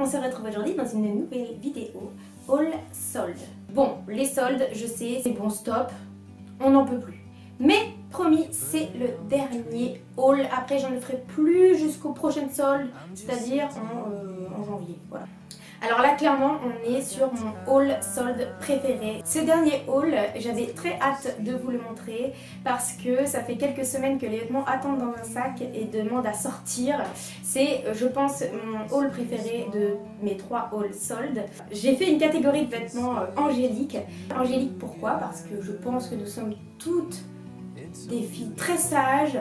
on se retrouve aujourd'hui dans une nouvelle vidéo haul solde. Bon, les soldes, je sais, c'est bon stop, on n'en peut plus. Mais promis, c'est le dernier haul. Après, j'en ferai plus jusqu'aux prochaines soldes, c'est-à-dire en janvier. Voilà. Alors là, clairement, on est sur mon haul solde préféré. Ce dernier haul, j'avais très hâte de vous le montrer parce que ça fait quelques semaines que les vêtements attendent dans un sac et demandent à sortir. C'est, je pense, mon haul préféré de mes 3 hauls soldes. J'ai fait une catégorie de vêtements angéliques. Angélique, pourquoi? Parce que je pense que nous sommes toutes des filles très sages,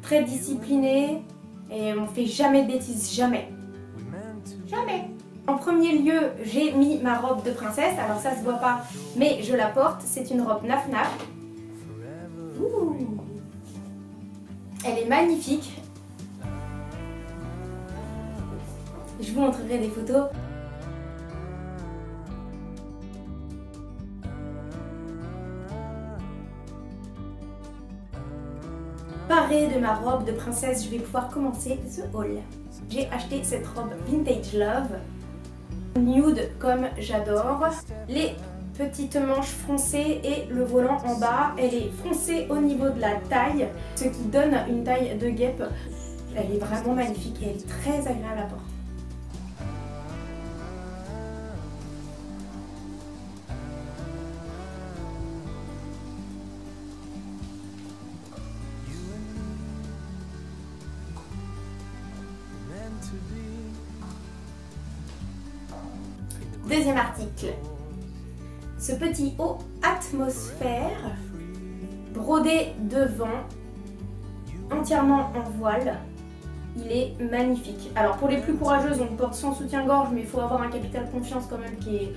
très disciplinées et on fait jamais de bêtises, jamais. Jamais. En premier lieu, j'ai mis ma robe de princesse. Alors ça se voit pas, mais je la porte. C'est une robe Naf Naf. Ouh. Elle est magnifique. Je vous montrerai des photos. Parée de ma robe de princesse, je vais pouvoir commencer ce haul. J'ai acheté cette robe Vintage Love. Nude comme j'adore. Les petites manches froncées et le volant en bas. Elle est froncée au niveau de la taille, ce qui donne une taille de guêpe. Elle est vraiment magnifique et elle est très agréable à porter. Deuxième article, ce petit haut atmosphère, brodé devant, entièrement en voile, il est magnifique. Alors pour les plus courageuses, on le porte sans soutien-gorge, mais il faut avoir un capital confiance quand même qui est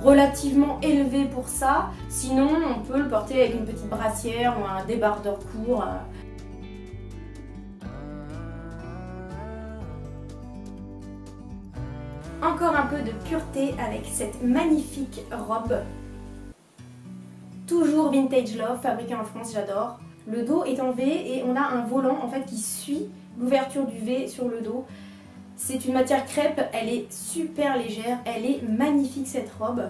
relativement élevé pour ça. Sinon, on peut le porter avec une petite brassière ou un débardeur court. Encore un peu de pureté avec cette magnifique robe. Toujours Vintage Love, fabriquée en France, j'adore. Le dos est en V et on a un volant en fait qui suit l'ouverture du V sur le dos. C'est une matière crêpe, elle est super légère, elle est magnifique cette robe.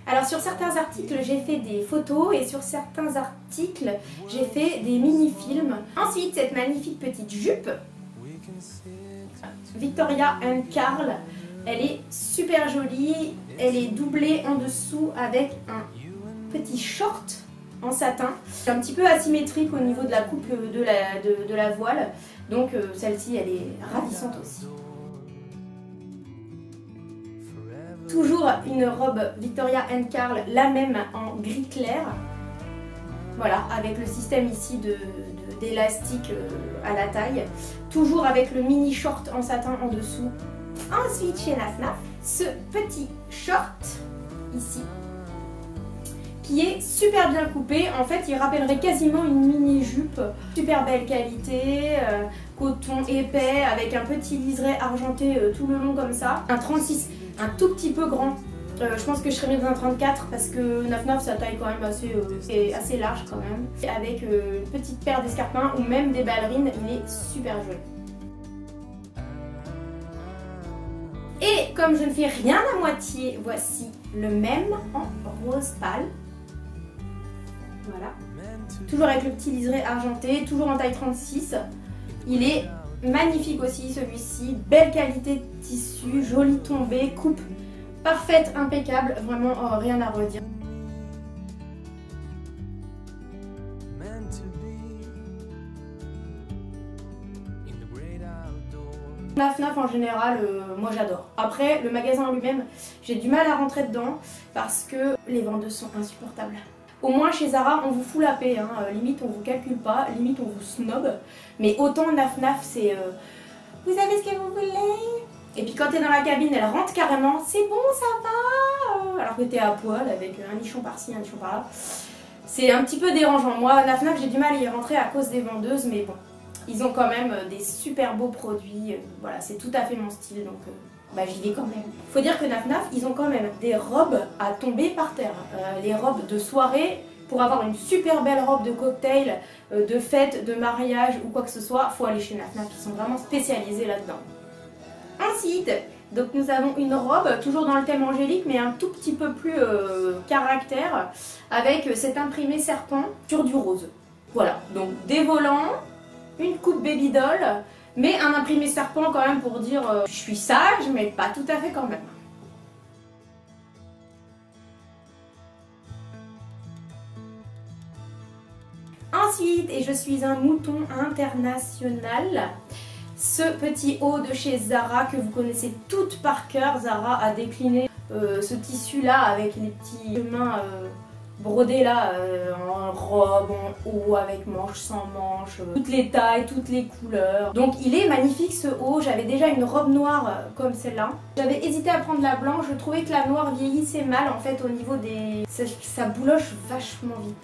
Alors sur certains articles j'ai fait des photos et sur certains articles j'ai fait des mini-films. Ensuite cette magnifique petite jupe Victoria & Carl, elle est super jolie, elle est doublée en dessous avec un petit short en satin. C'est un petit peu asymétrique au niveau de la coupe de la voile, donc celle-ci elle est ravissante aussi. Toujours une robe Victoria & Carl, la même en gris clair. Voilà, avec le système ici d'élastique à la taille. Toujours avec le mini short en satin en dessous. Ensuite chez Naf Naf, ce petit short ici, qui est super bien coupé. En fait, il rappellerait quasiment une mini jupe. Super belle qualité, coton épais avec un petit liseré argenté tout le long comme ça. Un 36. Un tout petit peu grand. Je pense que je serais mieux dans un 34 parce que 9,9 sa taille quand même assez large quand même. Avec une petite paire d'escarpins ou même des ballerines, il est super joli. Et comme je ne fais rien à moitié, voici le même en rose pâle. Voilà. Toujours avec le petit liseré argenté, toujours en taille 36. Il est magnifique aussi celui-ci, belle qualité de tissu, jolie tombée, coupe parfaite, impeccable, vraiment rien à redire. Naf Naf en général, moi j'adore. Après, le magasin en lui-même, j'ai du mal à rentrer dedans parce que les vendeuses sont insupportables. Au moins chez Zara, on vous fout la paix, hein. Limite on vous calcule pas, limite on vous snob. Mais autant Naf Naf, c'est vous avez ce que vous voulez. Et puis quand t'es dans la cabine, elle rentre carrément, c'est bon, ça va. Alors que t'es à poil avec un nichon par-ci, un nichon par-là. C'est un petit peu dérangeant. Moi, Naf Naf, j'ai du mal à y rentrer à cause des vendeuses, mais bon. Ils ont quand même des super beaux produits. Voilà, c'est tout à fait mon style, donc j'y vais quand même. Faut dire que Naf Naf, ils ont quand même des robes à tomber par terre. Les robes de soirée, pour avoir une super belle robe de cocktail, de fête, de mariage ou quoi que ce soit, faut aller chez Naf Naf. Ils sont vraiment spécialisés là-dedans. Ensuite, donc nous avons une robe, toujours dans le thème angélique, mais un tout petit peu plus caractère, avec cet imprimé serpent sur du rose. Voilà, donc des volants, une coupe baby doll, mais un imprimé serpent quand même pour dire je suis sage, mais pas tout à fait quand même. Ensuite, et je suis un mouton international, ce petit haut de chez Zara que vous connaissez toutes par cœur. Zara a décliné ce tissu là avec les petits chemins brodés là en robe, en haut, avec manches, sans manches, toutes les tailles, toutes les couleurs. Donc il est magnifique ce haut. J'avais déjà une robe noire comme celle-là. J'avais hésité à prendre la blanche, je trouvais que la noire vieillissait mal en fait au niveau des... Ça bouloche vachement vite.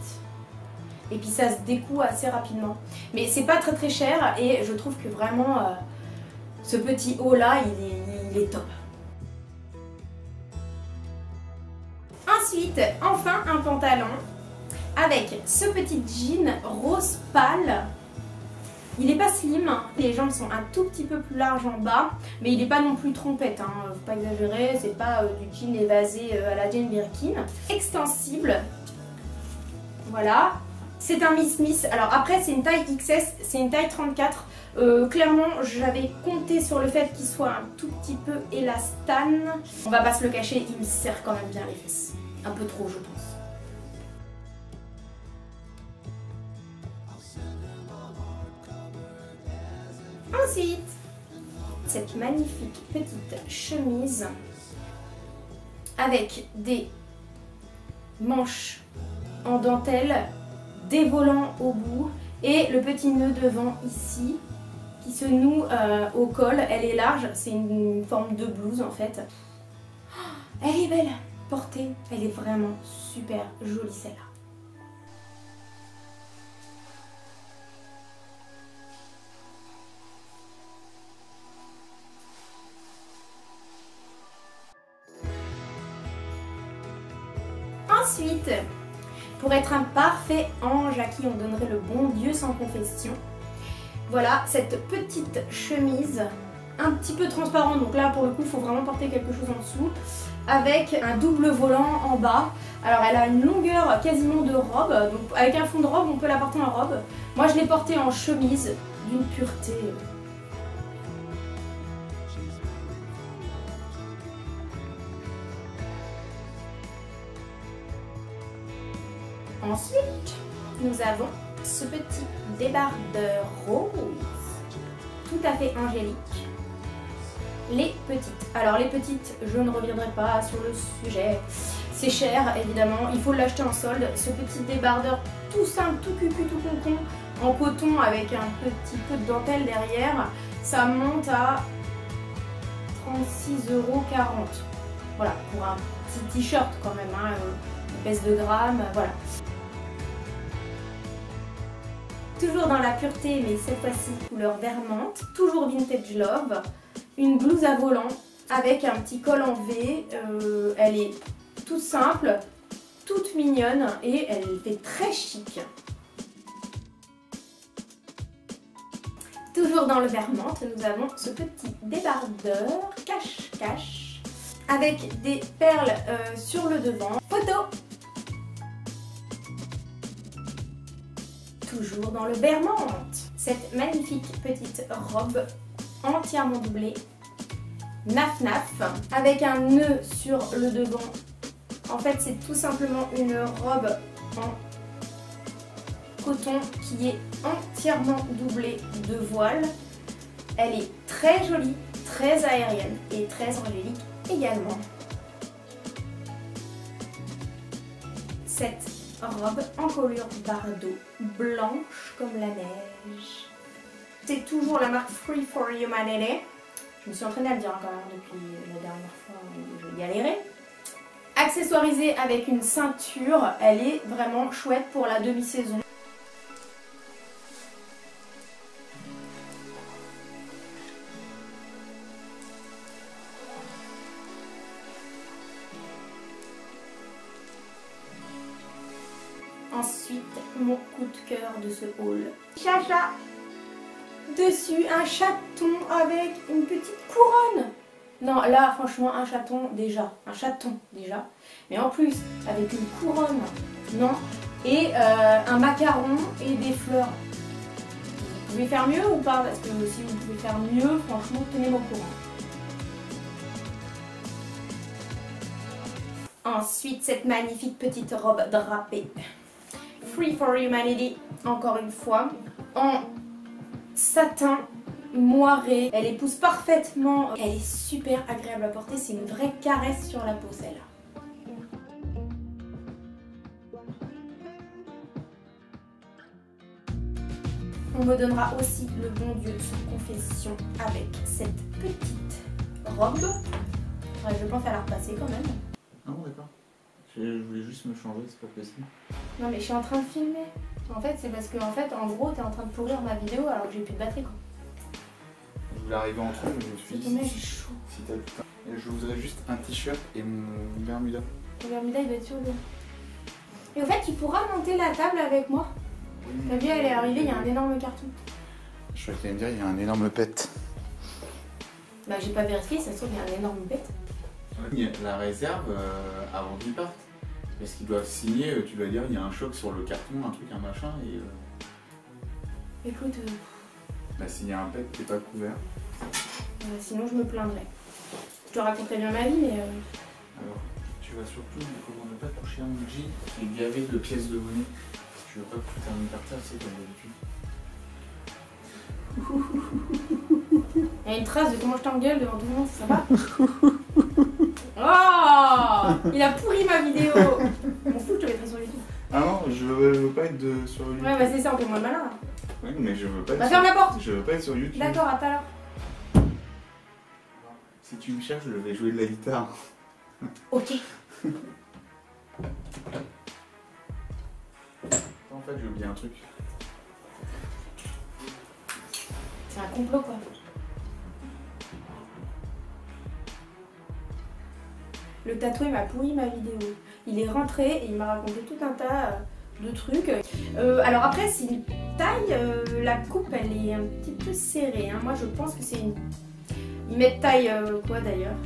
Et puis ça se découd assez rapidement. Mais c'est pas très cher et je trouve que vraiment ce petit haut là il est top. Ensuite, enfin un pantalon avec ce petit jean rose pâle. Il n'est pas slim, les jambes sont un tout petit peu plus larges en bas, mais il n'est pas non plus trompette, hein, faut pas exagérer, c'est pas du jean évasé à la Jane Birkin. Extensible, voilà. C'est un Miss Smith. Alors après c'est une taille XS, c'est une taille 34. Clairement j'avais compté sur le fait qu'il soit un tout petit peu élastane. On va pas se le cacher, il me serre quand même bien les fesses. Un peu trop je pense. Ensuite, cette magnifique petite chemise avec des manches en dentelle, des volants au bout et le petit nœud devant ici qui se noue au col. Elle est large, c'est une forme de blouse en fait. Oh, elle est belle portée, elle est vraiment super jolie celle-là. Ensuite, pour être un parfait ange à qui on donnerait le bon Dieu sans confession, voilà cette petite chemise un petit peu transparente, donc là pour le coup il faut vraiment porter quelque chose en dessous, avec un double volant en bas. Alors elle a une longueur quasiment de robe, donc avec un fond de robe on peut la porter en robe. Moi je l'ai portée en chemise d'une pureté. Ensuite, nous avons ce petit débardeur rose, tout à fait angélique. Les petites. Alors les petites, je ne reviendrai pas sur le sujet. C'est cher évidemment, il faut l'acheter en solde. Ce petit débardeur tout simple, tout cucu, tout concon, en coton avec un petit peu de dentelle derrière, ça monte à 36,40 €. Voilà, pour un petit t-shirt quand même, hein, une baisse de grammes, voilà. Toujours dans la pureté, mais cette fois-ci couleur vermente, toujours vintage love, une blouse à volant avec un petit col en V, elle est toute simple, toute mignonne et elle fait très chic. Toujours dans le vermente, nous avons ce petit débardeur cache-cache avec des perles sur le devant. Photo! Toujours dans le vermente, cette magnifique petite robe entièrement doublée, Naf Naf, avec un nœud sur le devant. En fait, c'est tout simplement une robe en coton qui est entièrement doublée de voile. Elle est très jolie, très aérienne et très angélique également. Cette robe en colure bardeau, blanche comme la neige. C'est toujours la marque Free for Humanity. Je me suis entraînée à le dire quand même depuis la dernière fois où je galérais. Accessoirisée avec une ceinture, elle est vraiment chouette pour la demi-saison. mon coup de cœur de ce haul. Chacha. Dessus, un chaton avec une petite couronne. Non, là, franchement, un chaton déjà. Mais en plus, avec une couronne, non. Et un macaron et des fleurs. Vous pouvez faire mieux ou pas? Parce que si vous pouvez faire mieux, franchement, tenez-moi au courant. Ensuite, cette magnifique petite robe drapée. Free for Humanity, encore une fois, en satin moiré. Elle épouse parfaitement. Elle est super agréable à porter. C'est une vraie caresse sur la peau, celle-là. On me donnera aussi le bon Dieu sous confession avec cette petite robe. Ouais, je pense à la repasser quand même. Ah bon, d'accord. Je voulais juste me changer, c'est pas possible. Non mais je suis en train de filmer. En fait, c'est parce que en gros, t'es en train de pourrir ma vidéo alors que j'ai plus de batterie quoi. Je voulais arriver en truc, mais je me suis dit. J'ai chaud. Si t'as le temps. Et je voudrais juste un t-shirt et mon Bermuda. Ton Bermuda il va être sur le dos. Et au fait, tu pourras monter la table avec moi. T'as vu, elle est arrivée, il y a un énorme carton. Je crois que t'allais me dire, il y a un énorme pet. Bah j'ai pas vérifié, ça se trouve il y a un énorme pet. La réserve avant qu'ils partent. Parce qu'ils doivent signer, tu dois dire il y a un choc sur le carton, un truc, un machin et. Écoute. Bah s'il y a un pet, t'es pas couvert. Sinon je me plaindrais. Je te raconterai bien ma vie mais. Alors, tu vas surtout comment ne pas toucher à mon jean qui est gavé de pièces de monnaie. Tu veux pas que tu termines par terre, c'est comme d'habitude. Il y a une trace de comment je t'engueule devant tout le monde, ça va? Oh, il a pourri ma vidéo. M'en fous, je te mettrai sur YouTube. Ah non, je veux pas être sur YouTube. Ouais, bah c'est ça, on fait moins le malin là. Oui, mais je veux pas être Bah ferme la porte. Je veux pas être sur YouTube. D'accord, à tout à l'heure. Si tu me cherches, je vais jouer de la guitare. Ok. En fait, j'ai oublié un truc. C'est un complot quoi. Le tatoué m'a pourri ma vidéo. Il est rentré et il m'a raconté tout un tas de trucs. Alors après, c'est une taille, la coupe elle est un petit peu serrée. Hein. Moi je pense que c'est une... Ils mettent taille quoi d'ailleurs?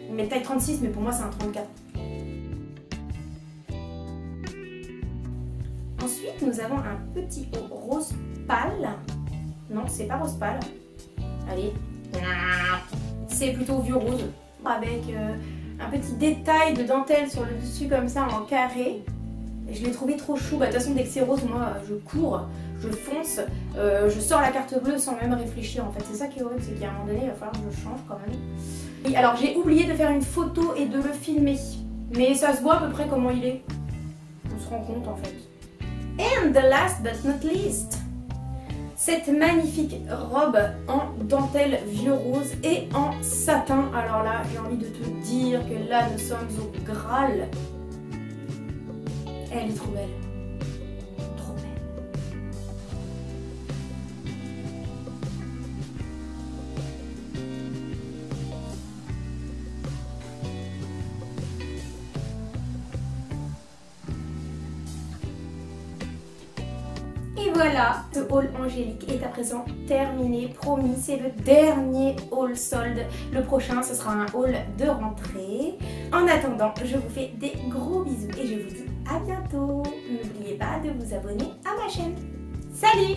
Ils mettent taille 36 mais pour moi c'est un 34. Ensuite nous avons un petit haut rose pâle. Non c'est pas rose pâle. Allez. C'est plutôt vieux rose. Avec un petit détail de dentelle sur le dessus comme ça en carré. Et je l'ai trouvé trop chou. Bah, de toute façon dès que c'est rose moi je cours, je fonce, je sors la carte bleue sans même réfléchir en fait. C'est ça qui est horrible, c'est qu'à un moment donné il va falloir que je change quand même. Et alors j'ai oublié de faire une photo et de le filmer. Mais ça se voit à peu près comment il est. On se rend compte en fait. And the last but not least, cette magnifique robe en dentelle vieux rose et en satin. Alors là, j'ai envie de te dire que là, nous sommes au Graal. Elle est trop belle. Trop belle. Et voilà, ce haul angélique est à présent terminé. Promis, c'est le dernier haul solde. Le prochain, ce sera un haul de rentrée. En attendant, je vous fais des gros bisous et je vous dis à bientôt. N'oubliez pas de vous abonner à ma chaîne. Salut!